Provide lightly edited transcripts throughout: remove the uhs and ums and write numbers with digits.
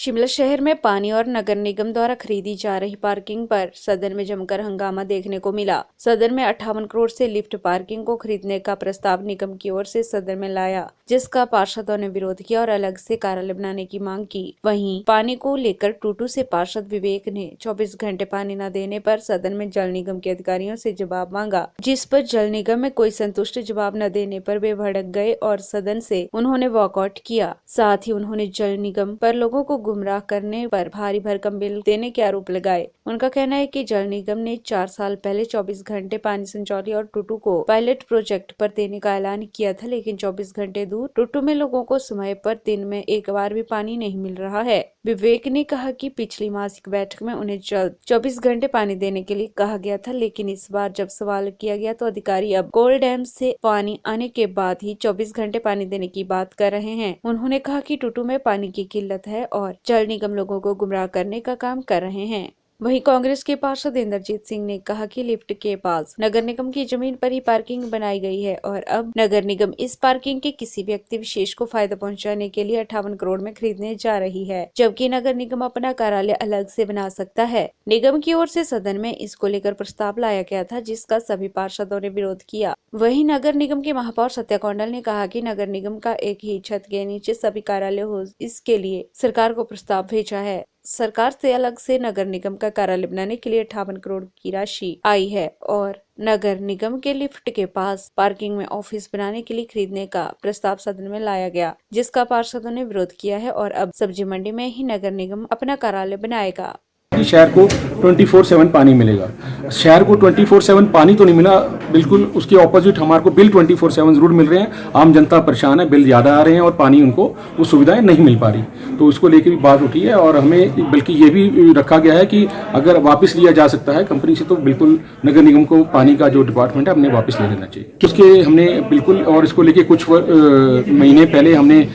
शिमला शहर में पानी और नगर निगम द्वारा खरीदी जा रही पार्किंग पर सदन में जमकर हंगामा देखने को मिला। सदन में 58 करोड़ से लिफ्ट पार्किंग को खरीदने का प्रस्ताव निगम की ओर से सदन में लाया, जिसका पार्षदों ने विरोध किया और अलग से कार्यालय बनाने की मांग की। वहीं पानी को लेकर टूटू से पार्षद विवेक ने 24 घंटे पानी न देने पर सदन में जल निगम के अधिकारियों से जवाब मांगा, जिस पर जल निगम में कोई संतुष्ट जवाब न देने पर वे भड़क गए और सदन से उन्होंने वॉकआउट किया। साथ ही उन्होंने जल निगम पर लोगों को गुमराह करने पर भारी भरकम बिल देने के आरोप लगाए। उनका कहना है कि जल निगम ने 4 साल पहले 24 घंटे पानी संचौली और टूटू को पायलट प्रोजेक्ट पर देने का ऐलान किया था, लेकिन 24 घंटे दूर टूटू में लोगों को समय पर दिन में एक बार भी पानी नहीं मिल रहा है। विवेक ने कहा कि पिछली मासिक बैठक में उन्हें जल्द 24 घंटे पानी देने के लिए कहा गया था, लेकिन इस बार जब सवाल किया गया तो अधिकारी अब कोल डैम से पानी आने के बाद ही 24 घंटे पानी देने की बात कर रहे हैं। उन्होंने कहा कि टूटू में पानी की किल्लत है और जल निगम लोगों को गुमराह करने का काम कर रहे हैं। वहीं कांग्रेस के पार्षद इंद्रजीत सिंह ने कहा कि लिफ्ट के पास नगर निगम की जमीन पर ही पार्किंग बनाई गई है और अब नगर निगम इस पार्किंग के किसी व्यक्ति विशेष को फायदा पहुंचाने के लिए 58 करोड़ में खरीदने जा रही है, जबकि नगर निगम अपना कार्यालय अलग से बना सकता है। निगम की ओर से सदन में इसको लेकर प्रस्ताव लाया गया था, जिसका सभी पार्षदों ने विरोध किया। वहीं नगर निगम के महापौर सत्या कौंडल ने कहा कि नगर निगम का एक ही छत के नीचे सभी कार्यालय हो, इसके लिए सरकार को प्रस्ताव भेजा है। सरकार से अलग से नगर निगम का कार्यालय बनाने के लिए 58 करोड़ की राशि आई है और नगर निगम के लिफ्ट के पास पार्किंग में ऑफिस बनाने के लिए खरीदने का प्रस्ताव सदन में लाया गया, जिसका पार्षदों ने विरोध किया है और अब सब्जी मंडी में ही नगर निगम अपना कार्यालय बनाएगा। शहर को 24/7 पानी मिलेगा। शहर को 24/7 पानी तो नहीं मिला, बिल्कुल उसके ऑपोजिट हमारे को बिल 24/7 जरूर मिल रहे हैं। आम जनता परेशान है, बिल ज़्यादा आ रहे हैं और पानी उनको वो सुविधाएं नहीं मिल पा रही, तो उसको लेके भी बात उठी है। और हमें बल्कि ये भी रखा गया है कि अगर वापस लिया जा सकता है कंपनी से, तो बिल्कुल नगर निगम को पानी का जो डिपार्टमेंट है हमने वापस ले लेना चाहिए। उसके हमने बिल्कुल, और इसको लेके कुछ महीने पहले हमने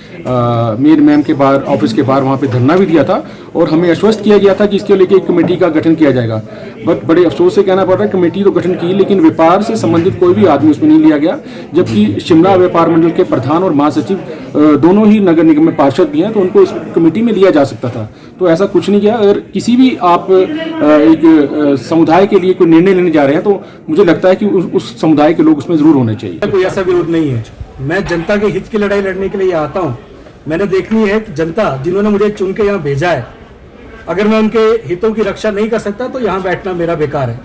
मेयर मैम के बाहर, ऑफिस के बाहर वहाँ पे धरना भी दिया था और हमें आश्वस्त किया गया था कि इसके लेके एक कमेटी का गठन किया जाएगा। बट बड़े अफसोस से कहना पड़ रहा है, कमेटी तो गठन की, लेकिन व्यापार से संबंधित कोई भी आदमी उसमें नहीं लिया गया, जबकि शिमला व्यापार मंडल के प्रधान और महासचिव दोनों ही नगर निगम में पार्षद भी हैं, तो उनको इस कमेटी में लिया जा सकता था। तो ऐसा कुछ नहीं किया। अगर किसी भी आप एक समुदाय के लिए कोई निर्णय लेने जा रहे हैं, तो मुझे लगता है कि उस समुदाय के लोग उसमें जरूर होने चाहिए। कोई ऐसा विरोध नहीं है। मैं जनता के हित की लड़ाई लड़ने के लिए आता हूँ। मैंने देखनी है कि जनता जिन्होंने मुझे चुन के यहाँ भेजा है, अगर मैं उनके हितों की रक्षा नहीं कर सकता तो यहाँ बैठना मेरा बेकार है।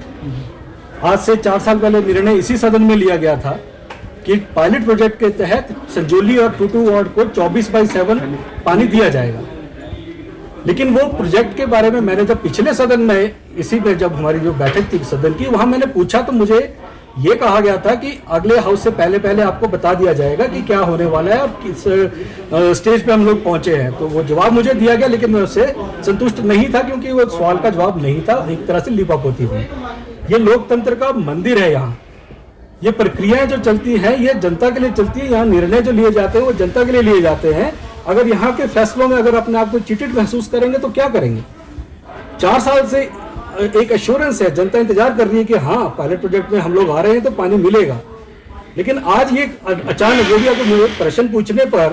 आज से 4 साल पहले निर्णय इसी सदन में लिया गया था कि पायलट प्रोजेक्ट के तहत संजौली और टूटू वार्ड को 24/7 पानी दिया जाएगा। लेकिन वो प्रोजेक्ट के बारे में मैंने जब पिछले सदन में, इसी में जब हमारी जो बैठक थी सदन की, वहां मैंने पूछा तो मुझे ये कहा गया था कि अगले हाउस से पहले आपको बता दिया जाएगा कि क्या होने वाला है और किस स्टेज पे हम लोग पहुंचे हैं। तो वो जवाब मुझे दिया गया, लेकिन मैं उससे संतुष्ट नहीं था, क्योंकि वो सवाल का जवाब नहीं था, एक तरह से लिपापोती थी। ये लोकतंत्र का मंदिर है। यहाँ ये प्रक्रियाएं जो चलती हैं ये जनता के लिए चलती है। यहाँ निर्णय जो लिए जाते हैं वो जनता के लिए लिए जाते हैं। अगर यहाँ के फैसलों में अगर अपने आप को चीटित महसूस करेंगे तो क्या करेंगे। 4 साल से एक एश्योरेंस है, जनता इंतजार कर रही है कि हाँ पायलट प्रोजेक्ट में हम लोग आ रहे हैं तो पानी मिलेगा। लेकिन आज ये अचानक, जो भी अगर मुझे प्रश्न पूछने पर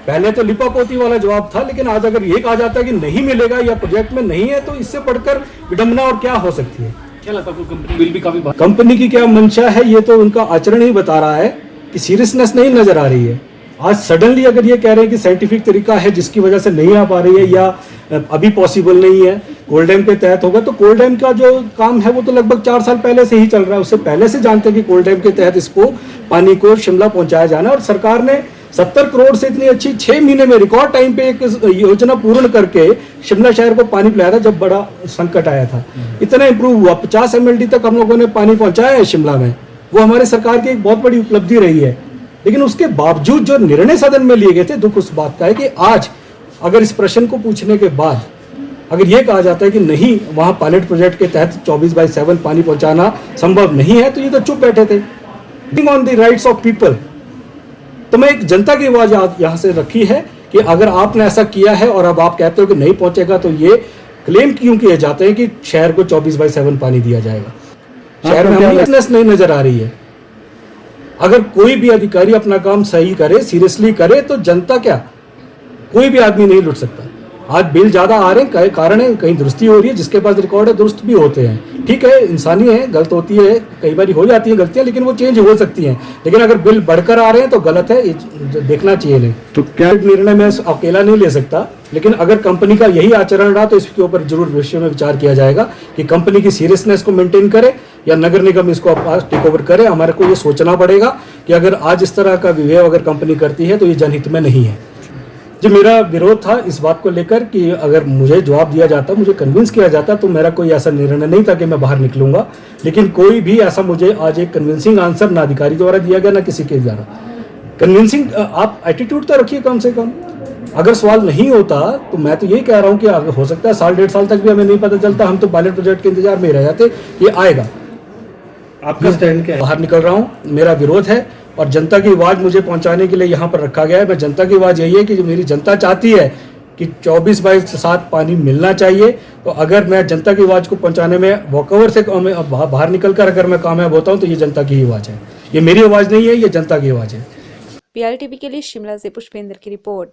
पहले तो लिपापोती वाला जवाब था, लेकिन आज अगर ये कहा जाता है कि नहीं मिलेगा या प्रोजेक्ट में नहीं है, तो इससे बढ़कर विडंबना और क्या हो सकती है। क्या लगता है कंपनी बिल भी काफी, कंपनी की क्या मंशा है ये तो उनका आचरण ही बता रहा है कि सीरियसनेस नहीं नजर आ रही है। आज सडनली अगर ये कह रहे हैं कि साइंटिफिक तरीका है जिसकी वजह से नहीं आ पा रही है या अभी पॉसिबल नहीं है, कोल डैम के तहत होगा, तो कोल डैम का जो काम है वो तो लगभग 4 साल पहले से ही चल रहा है। उससे पहले से जानते हैं कि कोल डैम के तहत इसको पानी को शिमला पहुंचाया जाना, और सरकार ने 70 करोड़ से इतनी अच्छी 6 महीने में रिकॉर्ड टाइम पे एक योजना पूर्ण करके शिमला शहर को पानी पिलाया था जब बड़ा संकट आया था। इतना इंप्रूव हुआ, 50 MLD तक हम लोगों ने पानी पहुंचाया है शिमला में। वो हमारे सरकार की एक बहुत बड़ी उपलब्धि रही है। लेकिन उसके बावजूद जो निर्णय सदन में लिए गए थे, दुख उस बात का है कि आज अगर इस प्रश्न को पूछने के बाद अगर ये कहा जाता है कि नहीं, वहां पायलट प्रोजेक्ट के तहत 24/7 पानी पहुंचाना संभव नहीं है, तो ये तो चुप बैठे थे। On the rights of people, तो मैं एक जनता की आवाज यहाँ से रखी है कि अगर आपने ऐसा किया है और अब आप कहते हो कि नहीं पहुंचेगा, तो ये क्लेम क्यों किए जाते हैं कि शहर को 24/7 पानी दिया जाएगा। शहर में सीरियसनेस नहीं नजर आ रही है। अगर कोई भी अधिकारी अपना काम सही करे, सीरियसली करे, तो जनता क्या, कोई भी आदमी नहीं लुट सकता। आज बिल ज़्यादा आ रहे हैं, कई कारण है, कहीं दुरुस्ती हो रही है, जिसके पास रिकॉर्ड है दुरुस्त भी होते हैं। ठीक है, इंसानी है, गलत होती है, कई बार हो जाती है गलतियां, लेकिन वो चेंज हो सकती हैं। लेकिन अगर बिल बढ़कर आ रहे हैं तो गलत है, ये देखना चाहिए नहीं। तो क्या निर्णय मैं अकेला नहीं ले सकता, लेकिन अगर कंपनी का यही आचरण रहा तो इसके ऊपर जरूर भविष्य में विचार किया जाएगा कि कंपनी की सीरियसनेस को मेंटेन करे या नगर निगम इसको टेक ओवर करे। हमारे को ये सोचना पड़ेगा कि अगर आज इस तरह का विवेक अगर कंपनी करती है तो ये जनहित में नहीं है। जो मेरा विरोध था इस बात को लेकर कि अगर मुझे जवाब दिया जाता, मुझे कन्विंस किया जाता, तो मेरा कोई ऐसा निर्णय नहीं था कि मैं बाहर निकलूंगा। लेकिन कोई भी ऐसा मुझे आज एक कन्विंसिंग आंसर ना अधिकारी द्वारा दिया गया ना किसी के द्वारा। कन्विंसिंग आप एटीट्यूड तो रखिए कम से कम। अगर सवाल नहीं होता तो मैं तो यही कह रहा हूँ कि हो सकता है साल डेढ़ साल तक भी हमें नहीं पता चलता, हम तो पायलट प्रोजेक्ट के इंतजार में रह जाते, ये आएगा। आपका स्टैंड क्या है? बाहर निकल रहा हूँ, मेरा विरोध है और जनता की आवाज़ मुझे पहुंचाने के लिए यहाँ पर रखा गया है। मैं जनता की आवाज़ यही है कि जो मेरी जनता चाहती है कि 24/7 पानी मिलना चाहिए, तो अगर मैं जनता की आवाज़ को पहुंचाने में वॉकओवर से बाहर निकल कर अगर मैं कामयाब होता हूँ तो ये जनता की ही आवाज़ है, ये मेरी आवाज़ नहीं है, ये जनता की आवाज़ है। PLTV के लिए शिमला से पुष्पेंद्र की रिपोर्ट।